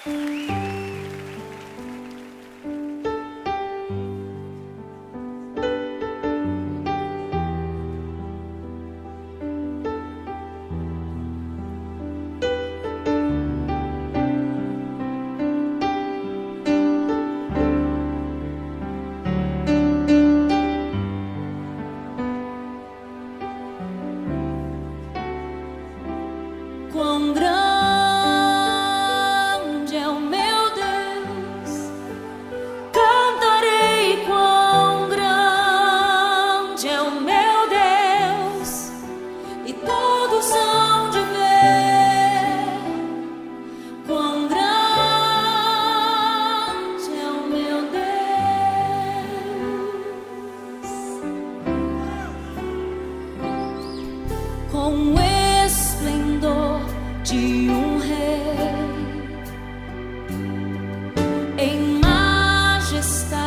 Quão grande é o meu Deus, cantarei quão grande é o meu Deus, e todos hão de ver quão grande é o meu Deus. Com esplendor de um rei, em majestade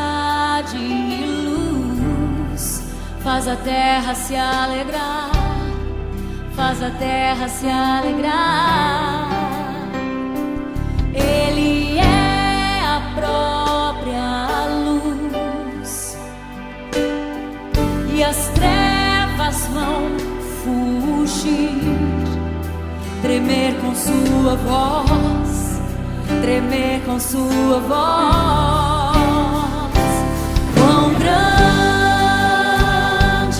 e luz, faz a terra se alegrar, faz a terra se alegrar. Ele é a própria luz, e as trevas vão fugir, tremer com sua voz, tremer com sua voz. Quão grande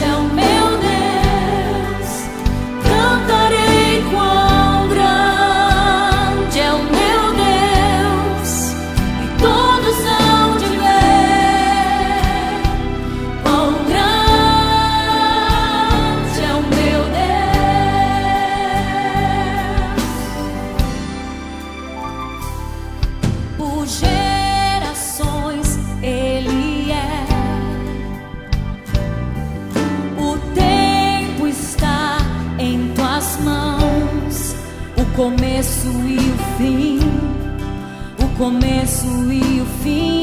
é o meu Deus, cantarei quão grande é o meu Deus, e todos hão de ver quão grande é o meu Deus. Por gerações Ele é, o tempo está em tuas mãos, o começo e o fim, o começo e o fim.